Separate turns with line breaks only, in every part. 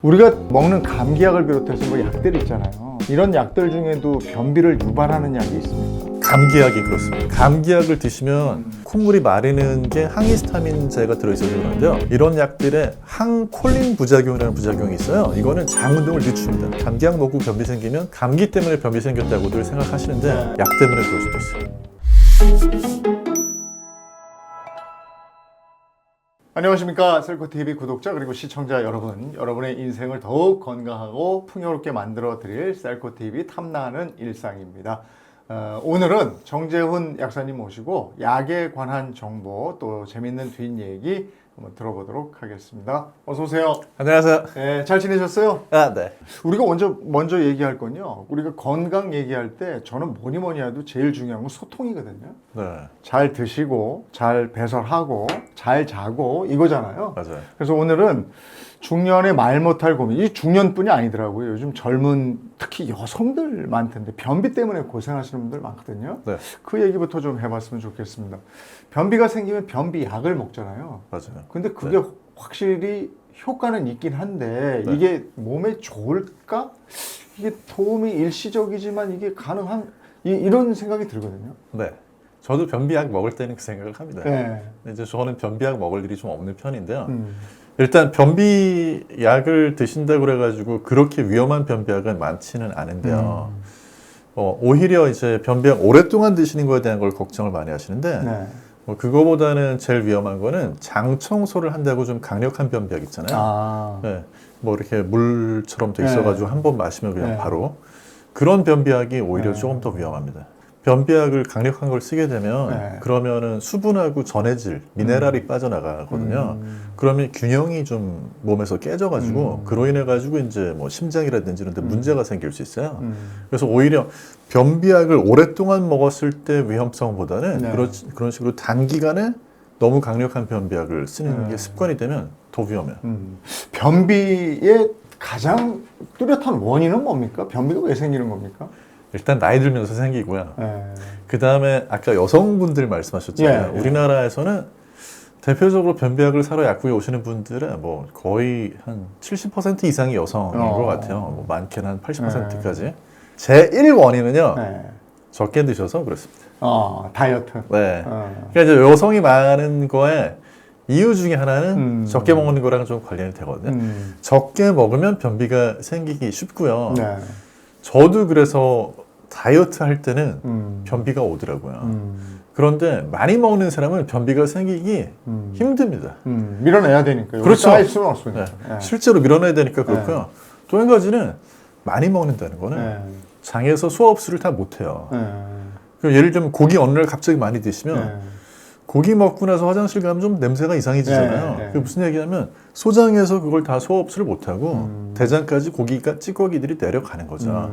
우리가 먹는 감기약을 비롯해서 뭐 약들 있잖아요. 이런 약들 중에도 변비를 유발하는 약이 있습니까?
감기약이 그렇습니다. 감기약을 드시면 콧물이 마르는 게 항히스타민제가 들어있어서 그러는데요. 이런 약들에 항콜린 부작용이라는 부작용이 있어요. 이거는 장 운동을 늦춥니다. 감기약 먹고 변비 생기면 감기 때문에 변비 생겼다고들 생각하시는데 약 때문에 그럴 수도 있어요.
안녕하십니까, 셀코TV 구독자 그리고 시청자 여러분, 여러분의 인생을 더욱 건강하고 풍요롭게 만들어 드릴 셀코TV 탐나는 일상입니다. 오늘은 정재훈 약사님 모시고 약에 관한 정보 또 재밌는 뒷얘기 한번 들어보도록 하겠습니다. 어서 오세요.
안녕하세요.
네, 잘 지내셨어요?
네.
우리가 먼저 얘기할 건요. 우리가 건강 얘기할 때 저는 뭐니 해도 제일 중요한 건 소통이거든요.
네.
잘 드시고 잘 배설하고 잘 자고 이거잖아요.
맞아요.
그래서 오늘은 중년의 말 못할 고민. 이 중년뿐이 아니더라고요. 요즘 젊은 특히 여성들 많던데 변비 때문에 고생하시는 분들 많거든요.
네.
그 얘기부터 좀 해봤으면 좋겠습니다. 변비가 생기면 변비 약을 먹잖아요.
맞아요.
근데 그게 확실히 효과는 있긴 한데
네.
이게 몸에 좋을까? 이게 도움이 일시적이지만 이게 가능한 이런 생각이 들거든요.
네. 저도 변비약 먹을 때는 그 생각을 합니다.
네.
이제 저는 변비약 먹을 일이 좀 없는 편인데요. 일단 변비약을 드신다고 그래가지고 그렇게 위험한 변비약은 많지는 않은데요. 오히려 이제 변비약 오랫동안 드시는 거에 대한 걸 걱정을 많이 하시는데
네.
그거보다는 제일 위험한 거는 장 청소를 한다고 좀 강력한 변비약 있잖아요. 네. 뭐 이렇게 물처럼 돼 있어가지고
네.
한 번 마시면 그냥
네.
바로 그런 변비약이 오히려
네.
조금 더 위험합니다. 변비약을 강력한 걸 쓰게 되면
네.
그러면은 수분하고 전해질, 미네랄이 빠져나가거든요. 그러면 균형이 좀 몸에서 깨져가지고 그로 인해 가지고 이제 뭐 심장이라든지 이런 데 문제가 생길 수 있어요. 그래서 오히려 변비약을 오랫동안 먹었을 때 위험성보다는
네.
그런 식으로 단기간에 너무 강력한 변비약을 쓰는
네.
게 습관이 되면 더 위험해요.
변비의 가장 뚜렷한 원인은 뭡니까? 변비가 왜 생기는 겁니까?
일단 나이 들면서 생기고요.
네.
그 다음에 아까 여성분들 말씀하셨잖아요.
예.
우리나라에서는 대표적으로 변비약을 사러 약국에 오시는 분들은 뭐 거의 한 70% 이상이 여성인 것 같아요. 뭐 많게는 한 80%까지. 제1 원인은요.
네.
적게 드셔서 그렇습니다.
다이어트.
네. 그러니까 이제 여성이 많은 거에 이유 중에 하나는 적게 먹는 거랑 좀 관련이 되거든요. 적게 먹으면 변비가 생기기 쉽고요.
네.
저도 그래서 다이어트 할 때는 변비가 오더라고요. 그런데 많이 먹는 사람은 변비가 생기기 힘듭니다.
밀어내야 되니까요.
그렇죠.
쌓일 수는 없으니까.
네.
네.
실제로 밀어내야 되니까 그렇고요. 또 한 가지는 많이 먹는다는 거는
네.
장에서 소화 흡수를 다 못해요.
네.
예를 들면 고기 어느 날 갑자기 많이 드시면
네.
고기 먹고 나서 화장실 가면 좀 냄새가 이상해지잖아요.
네, 네.
그게 무슨 얘기냐면 소장에서 그걸 다 소화 흡수를 못하고 대장까지 찌꺼기들이 내려가는 거죠.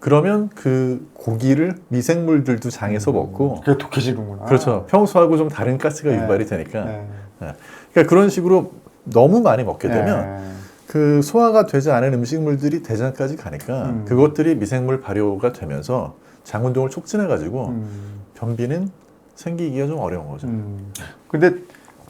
그러면 그 고기를 미생물들도 장에서 먹고
그게 독해지는구나.
그렇죠. 평소하고 좀 다른 가스가
네.
유발이 되니까
네.
그러니까 그런 식으로 너무 많이 먹게 되면
네.
그 소화가 되지 않은 음식물들이 대장까지 가니까 그것들이 미생물 발효가 되면서 장 운동을 촉진해가지고 변비는 생기기가 좀 어려운 거죠.
근데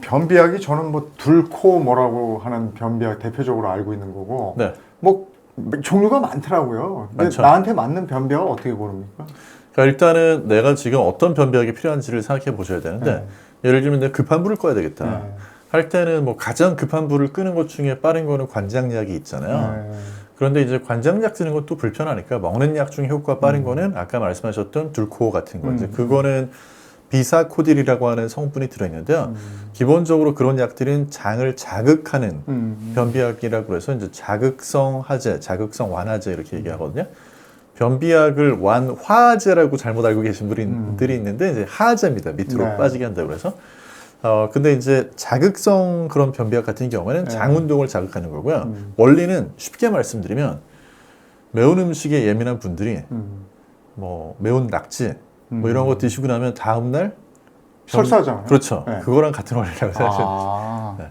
변비약이 저는 뭐 둘코 뭐라고 하는 변비약 대표적으로 알고 있는 거고
네.
뭐 종류가 많더라고요. 근데
많죠.
나한테 맞는 변비약을 어떻게 고릅니까?
그러니까 일단은 내가 지금 어떤 변비약이 필요한지를 생각해 보셔야 되는데 예를 들면 내가 급한 불을 꺼야 되겠다 할 때는 뭐 가장 급한 불을 끄는 것 중에 빠른 거는 관장약이 있잖아요. 그런데 이제 관장약 쓰는 것도 불편하니까 먹는 약 중에 효과 빠른 거는 아까 말씀하셨던 둘코 같은 거 이제 그거는 비사코딜이라고 하는 성분이 들어있는데요. 기본적으로 그런 약들은 장을 자극하는 변비약이라고 해서 이제 자극성 하제, 자극성 완화제 이렇게 얘기하거든요. 변비약을 완화제라고 잘못 알고 계신 분들이 있는데 이제 하제입니다. 밑으로
네.
빠지게 한다고 해서. 근데 이제 자극성 그런 변비약 같은 경우에는 장 운동을 자극하는 거고요. 원리는 쉽게 말씀드리면 매운 음식에 예민한 분들이 뭐 매운 낙지 뭐 이런 거 드시고 나면 다음날
설사하잖아요.
그렇죠.
네.
그거랑 같은 원리라고 생각하시면 네.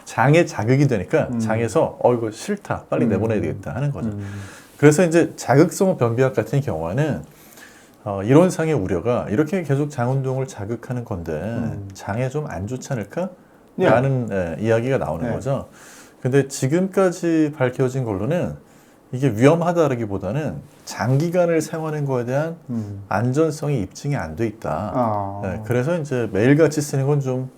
장에 자극이 되니까 장에서 이거 싫다 빨리 내보내야 되겠다 하는 거죠. 그래서 이제 자극성 변비약 같은 경우에는 이런 상의 우려가 이렇게 계속 장 운동을 자극하는 건데 장에 좀 안 좋지 않을까? 라는 이야기가 나오는 거죠. 근데 지금까지 밝혀진 걸로는 이게 위험하다라기보다는 장기간을 사용하는 거에 대한 안전성이 입증이 안 돼 있다. 네, 그래서 이제 매일같이 쓰는 건 좀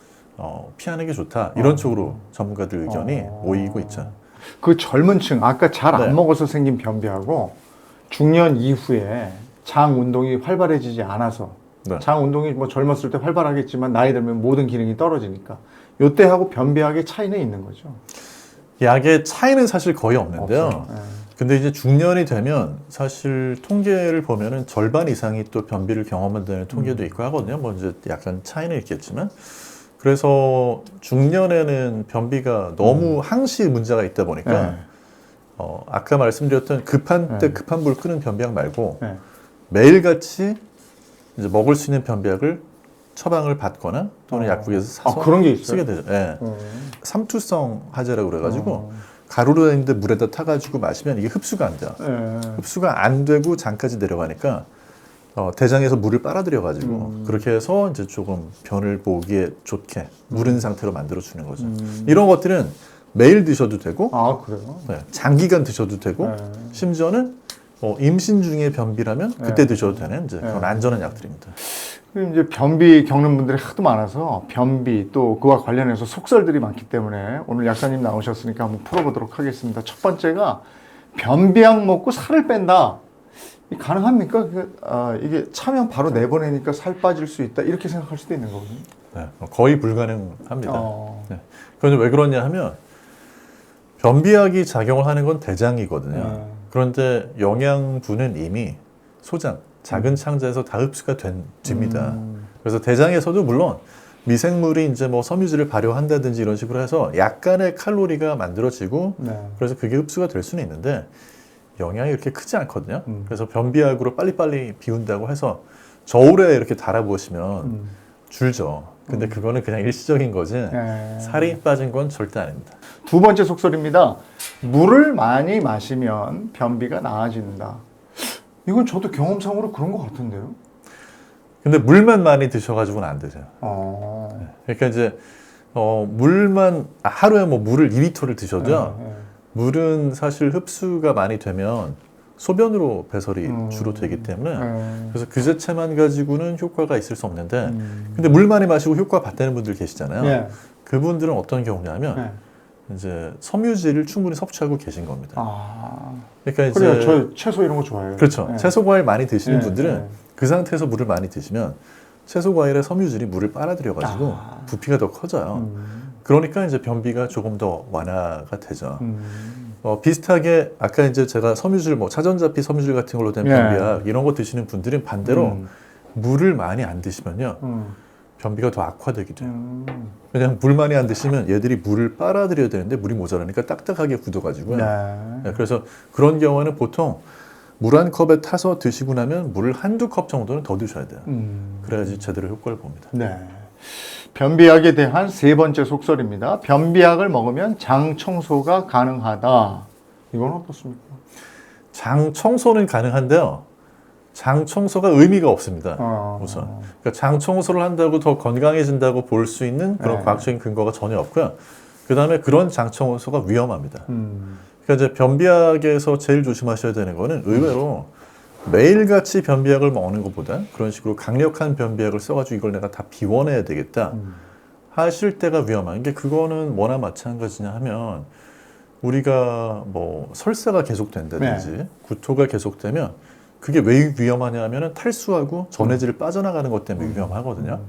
피하는 게 좋다. 이런 쪽으로 전문가들 의견이 모이고 있죠.
그 젊은 층, 아까 잘 안
네.
먹어서 생긴 변비하고 중년 이후에 장 운동이 활발해지지 않아서
네.
장 운동이 뭐 젊었을 때 활발하겠지만 나이 들면 모든 기능이 떨어지니까 요때하고 변비약의 차이는 있는 거죠.
약의 차이는 사실 거의 없는데요.
없어요. 네.
근데 이제 중년이 되면 사실 통계를 보면은 절반 이상이 또 변비를 경험한다는 통계도 있고 하거든요. 뭐 이제 약간 차이는 있겠지만. 그래서 중년에는 변비가 너무 항시 문제가 있다 보니까
네.
아까 말씀드렸던 급한 때
네.
급한 불 끄는 변비약 말고
네.
매일같이 이제 먹을 수 있는 변비약을 처방을 받거나 또는 약국에서 사서
그런 게 있어요?
쓰게 되죠. 예. 삼투성 하제라고 그래가지고 가루로 된 데 물에다 타가지고 마시면 이게 흡수가 안 돼요. 흡수가 안 되고 장까지 내려가니까 대장에서 물을 빨아들여가지고 그렇게 해서 이제 조금 변을 보기에 좋게 무른 상태로 만들어 주는 거죠. 이런 것들은 매일 드셔도 되고,
아, 그래요?
네, 장기간 드셔도 되고,
네.
심지어는 임신 중에 변비라면 그때 드셔도 되는 이제 그런 안전한 약들입니다.
그럼 이제 변비 겪는 분들이 하도 많아서 변비 또 그와 관련해서 속설들이 많기 때문에 오늘 약사님 나오셨으니까 한번 풀어보도록 하겠습니다. 첫 번째가 변비약 먹고 살을 뺀다. 가능합니까? 이게 차면 바로 내보내니까 살 빠질 수 있다. 이렇게 생각할 수도 있는 거거든요.
네, 거의 불가능합니다. 네. 그런데 왜 그러냐 하면 변비약이 작용을 하는 건 대장이거든요. 그런데 영양분은 이미 소장, 작은 창자에서 다 흡수가 됩니다. 그래서 대장에서도 물론 미생물이 이제 뭐 섬유질을 발효한다든지 이런 식으로 해서 약간의 칼로리가 만들어지고 그래서 그게 흡수가 될 수는 있는데 영향이 이렇게 크지 않거든요. 그래서 변비약으로 빨리빨리 비운다고 해서 저울에 이렇게 달아보시면 줄죠. 근데 그거는 그냥 일시적인 거지 살이 빠진 건 절대 아닙니다.
두 번째 속설입니다. 물을 많이 마시면 변비가 나아진다. 이건 저도 경험상으로 그런 것 같은데요.
근데 물만 많이 드셔가지고는 안 되죠. 그러니까 이제 물만 하루에 뭐 물을 2리터를 드셔도요. 물은 사실 흡수가 많이 되면 소변으로 배설이 주로 되기 때문에 그래서 그 자체만 가지고는 효과가 있을 수 없는데 근데 물 많이 마시고 효과 봤다는 분들 계시잖아요. 그분들은 어떤 경우냐면 이제 섬유질을 충분히 섭취하고 계신 겁니다. 그러니까 이제
그래요. 저 채소 이런 거 좋아해요.
그렇죠. 채소 과일 많이 드시는 분들은 그 상태에서 물을 많이 드시면 채소 과일의 섬유질이 물을 빨아들여 가지고 부피가 더 커져요. 그러니까 이제 변비가 조금 더 완화가 되죠. 비슷하게 아까 이제 제가 섬유질 뭐 차전자피 섬유질 같은 걸로 된 변비약 이런 거 드시는 분들은 반대로 물을 많이 안 드시면요. 변비가 더 악화되게 돼요. 왜냐하면 물 많이 안 드시면 얘들이 물을 빨아들여야 되는데 물이 모자라니까 딱딱하게 굳어가지고요. 네, 그래서 그런 경우에는 보통 물 한 컵에 타서 드시고 나면 물을 한두 컵 정도는 더 드셔야 돼요. 그래야지 제대로 효과를 봅니다.
네. 변비약에 대한 세 번째 속설입니다. 변비약을 먹으면 장 청소가 가능하다. 이건 어떻습니까?
장 청소는 가능한데요. 장 청소가 의미가 없습니다. 우선 그러니까 장 청소를 한다고 더 건강해진다고 볼 수 있는 그런 과학적인 근거가 전혀 없고요. 그 다음에 그런 장 청소가 위험합니다. 그러니까 이제 변비약에서 제일 조심하셔야 되는 거는 의외로 매일같이 변비약을 먹는 것보다 그런 식으로 강력한 변비약을 써가지고 이걸 내가 다 비워내야 되겠다 하실 때가 위험한 게 그거는 뭐나 마찬가지냐 하면 우리가 뭐 설사가 계속된다든지 구토가 계속되면 그게 왜 위험하냐 하면 탈수하고 전해질을 빠져나가는 것 때문에 위험하거든요.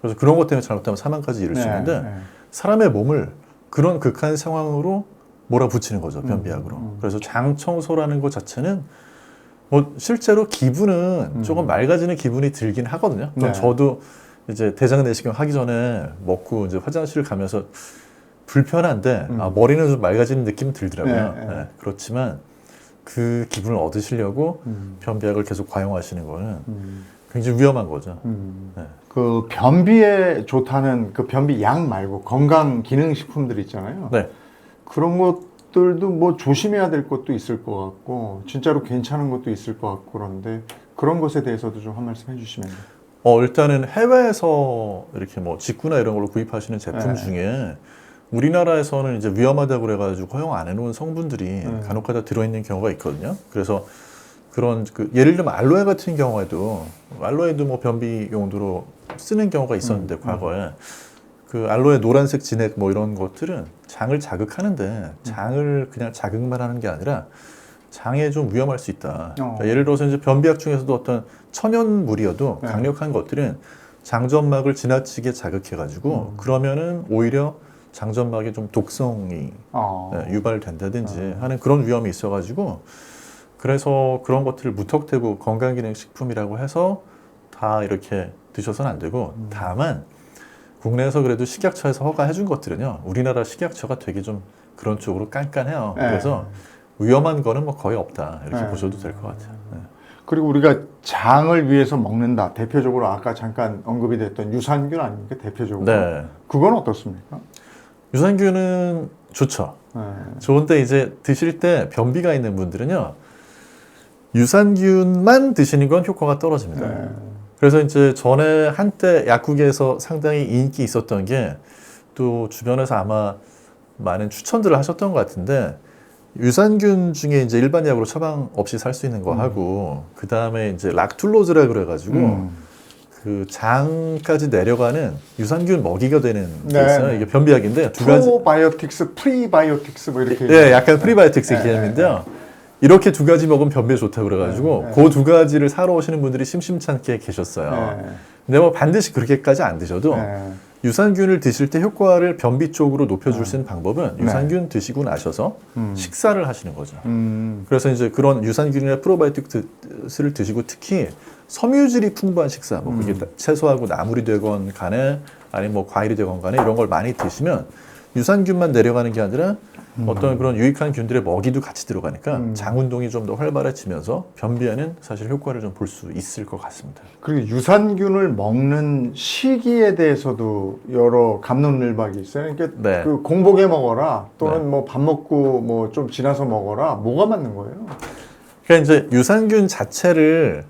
그래서 그런 것 때문에 잘못하면 사망까지 이를 수 있는데 사람의 몸을 그런 극한 상황으로 몰아붙이는 거죠. 변비약으로. 그래서 장 청소라는 것 자체는 뭐 실제로 기분은 조금 맑아지는 기분이 들긴 하거든요. 저도 이제 대장 내시경 하기 전에 먹고 이제 화장실 가면서 불편한데 머리는 좀 맑아지는 느낌 들더라고요. 그렇지만 그 기분을 얻으시려고 변비약을 계속 과용하시는 거는 굉장히 위험한 거죠.
그 변비에 좋다는 그 변비약 말고 건강 기능 식품들 있잖아요. 그런 것들도 뭐 조심해야 될 것도 있을 것 같고 진짜로 괜찮은 것도 있을 것 같고 그런데 그런 것에 대해서도 좀 한 말씀 해주시면.
일단은 해외에서 이렇게 뭐 직구나 이런 걸로 구입하시는 제품 중에 우리나라에서는 이제 위험하다고 그래가지고 허용 안 해놓은 성분들이 간혹가다 들어있는 경우가 있거든요. 그래서 그런 예를 들면 알로에 같은 경우에도 알로에도 뭐 변비 용도로 쓰는 경우가 있었는데 과거에 그 알로에 노란색 진액 뭐 이런 것들은 장을 자극하는데 장을 그냥 자극만 하는 게 아니라 장에 좀 위험할 수 있다. 그러니까 예를 들어서 이제 변비약 중에서도 어떤 천연물이어도 강력한 것들은 장점막을 지나치게 자극해가지고 그러면은 오히려 장점막에 좀 독성이 유발된다든지 하는 그런 위험이 있어가지고 그래서 그런 것들을 무턱대고 건강기능식품이라고 해서 다 이렇게 드셔서는 안 되고 다만 국내에서 그래도 식약처에서 허가해준 것들은요 우리나라 식약처가 되게 좀 그런 쪽으로 깐깐해요. 그래서 위험한 거는 뭐 거의 없다 이렇게 보셔도 될 것 같아요.
그리고 우리가 장을 위해서 먹는다. 대표적으로 아까 잠깐 언급이 됐던 유산균 아닙니까? 대표적으로.
네.
그건 어떻습니까?
유산균은 좋죠. 좋은데 이제 드실 때 변비가 있는 분들은요 유산균만 드시는 건 효과가 떨어집니다. 그래서 이제 전에 한때 약국에서 상당히 인기 있었던 게 또 주변에서 아마 많은 추천들을 하셨던 것 같은데 유산균 중에 이제 일반 약으로 처방 없이 살 수 있는 거 하고 그 다음에 이제 락툴로즈라 그래가지고 그 장까지 내려가는 유산균 먹이가 되는 게 있어요. 이게 변비약인데 두 가지.
프로바이오틱스, 프리바이오틱스 뭐 이렇게.
네, 약간 프리바이오틱스 개념인데요. 이렇게 두 가지 먹으면 변비에 좋다고 그래가지고 그 두 가지를 사러 오시는 분들이 심심찮게 계셨어요. 근데 뭐 반드시 그렇게까지 안 드셔도 유산균을 드실 때 효과를 변비 쪽으로 높여줄 수 있는 방법은 유산균 드시고 나셔서 식사를 하시는 거죠. 그래서 이제 그런 유산균이나 프로바이오틱스를 드시고 특히 섬유질이 풍부한 식사, 뭐 그게 채소하고 나물이 되건 간에 아니면 뭐 과일이 되건 간에 이런 걸 많이 드시면 유산균만 내려가는 게 아니라 어떤 그런 유익한 균들의 먹이도 같이 들어가니까 장 운동이 좀 더 활발해지면서 변비에는 사실 효과를 좀 볼 수 있을 것 같습니다.
그리고 유산균을 먹는 시기에 대해서도 여러 갑론을박이 있어요. 그러니까 그 공복에 먹어라 또는 뭐 밥 먹고 뭐 좀 지나서 먹어라. 뭐가 맞는 거예요?
그러니까 이제 유산균 자체를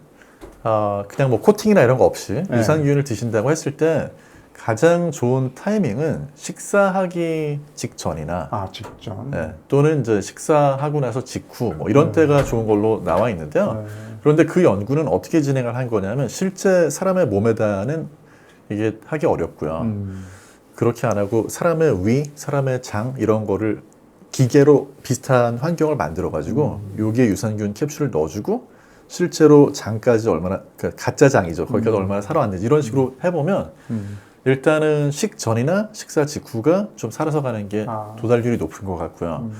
그냥 뭐 코팅이나 이런 거 없이 유산균을 드신다고 했을 때 가장 좋은 타이밍은 식사하기 직전이나
직전.
또는 이제 식사하고 나서 직후 뭐 이런 때가 좋은 걸로 나와 있는데요. 그런데 그 연구는 어떻게 진행을 한 거냐면 실제 사람의 몸에다는 이게 하기 어렵고요. 그렇게 안 하고 사람의 위, 사람의 장 이런 거를 기계로 비슷한 환경을 만들어 가지고 여기에 유산균 캡슐을 넣어주고 실제로 장까지 얼마나 그러니까 가짜 장이죠. 거기까지 얼마나 살아왔는지 이런 식으로 해보면 일단은 식전이나 식사 직후가 좀 살아서 가는 게 도달률이 높은 것 같고요.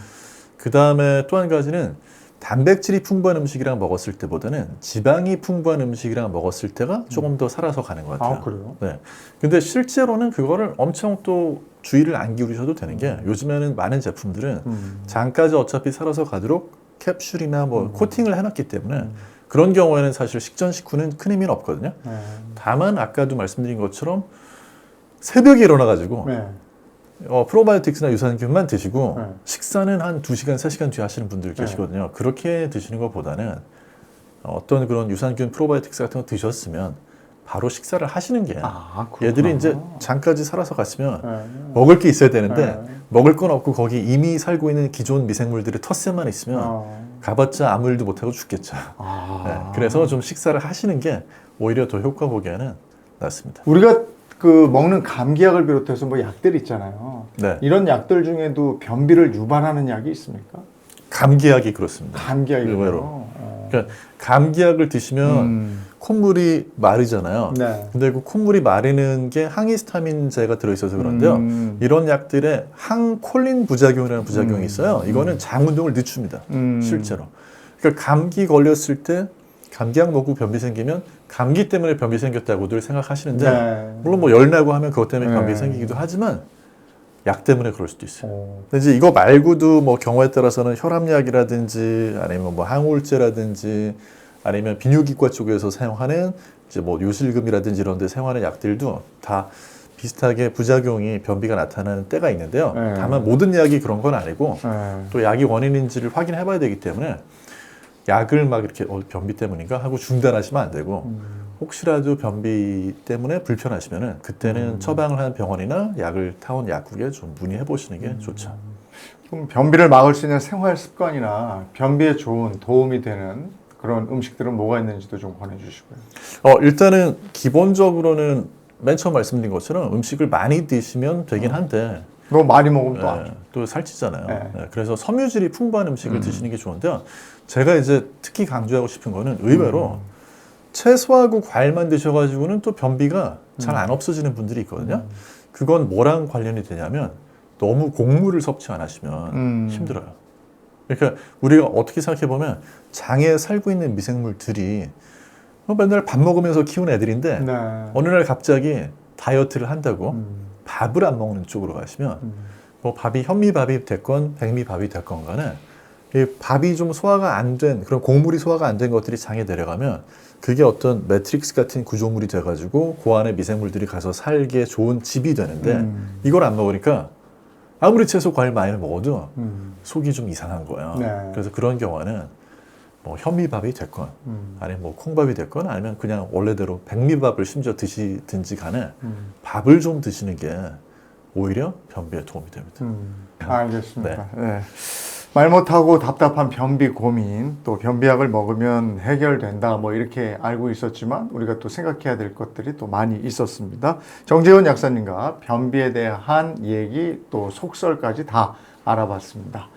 그 다음에 또 한 가지는 단백질이 풍부한 음식이랑 먹었을 때보다는 지방이 풍부한 음식이랑 먹었을 때가 조금 더 살아서 가는 것 같아요.
그래요?
네. 근데 실제로는 그거를 엄청 또 주의를 안 기울이셔도 되는 게 요즘에는 많은 제품들은 장까지 어차피 살아서 가도록 캡슐이나 뭐 코팅을 해놨기 때문에 그런 경우에는 사실 식전 식후는 큰 의미는 없거든요. 다만 아까도 말씀드린 것처럼 새벽에 일어나가지고 프로바이오틱스나 유산균만 드시고 식사는 한 2시간, 3시간 뒤에 하시는 분들 계시거든요. 그렇게 드시는 것보다는 어떤 그런 유산균, 프로바이오틱스 같은 거 드셨으면 바로 식사를 하시는 게 얘들이 이제 장까지 살아서 갔으면 먹을 게 있어야 되는데 먹을 건 없고 거기 이미 살고 있는 기존 미생물들의 텃세만 있으면 가봤자 아무 일도 못하고 죽겠죠. 그래서 좀 식사를 하시는 게 오히려 더 효과 보기에는 낫습니다.
우리가 그 먹는 감기약을 비롯해서 뭐 약들 있잖아요. 이런 약들 중에도 변비를 유발하는 약이 있습니까?
감기약이 그렇습니다.
감기약이
의외로. 그러니까 감기약을 드시면 콧물이 마르잖아요. 근데 그 콧물이 마르는 게 항히스타민제가 들어있어서 그런데요. 이런 약들의 항콜린 부작용이라는 부작용이 있어요. 이거는 장 운동을 늦춥니다. 실제로. 그러니까 감기 걸렸을 때 감기약 먹고 변비 생기면 감기 때문에 변비 생겼다고들 생각하시는데 물론 뭐 열 나고 하면 그것 때문에 변비 생기기도 하지만 약 때문에 그럴 수도 있어요. 근데 이제 이거 말고도 뭐 경우에 따라서는 혈압약이라든지 아니면 뭐 항우울제라든지 아니면 비뇨기과 쪽에서 사용하는 이제 뭐 요실금이라든지 이런 데 사용하는 약들도 다 비슷하게 부작용이 변비가 나타나는 때가 있는데요. 다만 모든 약이 그런 건 아니고 또 약이 원인인지를 확인해 봐야 되기 때문에 약을 막 이렇게 변비 때문인가 하고 중단하시면 안 되고 혹시라도 변비 때문에 불편하시면은 그때는 처방을 한 병원이나 약을 타온 약국에 좀 문의해 보시는 게 좋죠.
그럼 변비를 막을 수 있는 생활 습관이나 변비에 좋은 도움이 되는 그런 음식들은 뭐가 있는지도 좀 권해주시고요.
일단은 기본적으로는 맨 처음 말씀드린 것처럼 음식을 많이 드시면 되긴 한데
너무 많이 먹으면 또 안 좋아.
또 살찌잖아요.
네.
그래서 섬유질이 풍부한 음식을 드시는 게 좋은데요. 제가 이제 특히 강조하고 싶은 거는 의외로 채소하고 과일만 드셔가지고는 또 변비가 잘 안 없어지는 분들이 있거든요. 그건 뭐랑 관련이 되냐면 너무 곡물을 섭취 안 하시면 힘들어요. 그러니까 우리가 어떻게 생각해 보면 장에 살고 있는 미생물들이 맨날 밥 먹으면서 키운 애들인데
네.
어느 날 갑자기 다이어트를 한다고 밥을 안 먹는 쪽으로 가시면 뭐 밥이 현미밥이 됐건 백미밥이 됐건 간에 이 밥이 좀 소화가 안 된 그런 곡물이 소화가 안 된 것들이 장에 내려가면 그게 어떤 매트릭스 같은 구조물이 돼가지고 그 안에 미생물들이 가서 살기에 좋은 집이 되는데 이걸 안 먹으니까 아무리 채소 과일 많이 먹어도 속이 좀 이상한 거예요.
네.
그래서 그런 경우는 뭐 현미밥이 됐건 아니면 뭐 콩밥이 됐건 아니면 그냥 원래대로 백미밥을 심지어 드시든지 간에 밥을 좀 드시는 게 오히려 변비에 도움이 됩니다.
알겠습니다. 네. 말 못하고 답답한 변비 고민, 또 변비약을 먹으면 해결된다, 뭐 이렇게 알고 있었지만 우리가 또 생각해야 될 것들이 또 많이 있었습니다. 정재훈 약사님과 변비에 대한 얘기 또 속설까지 다 알아봤습니다.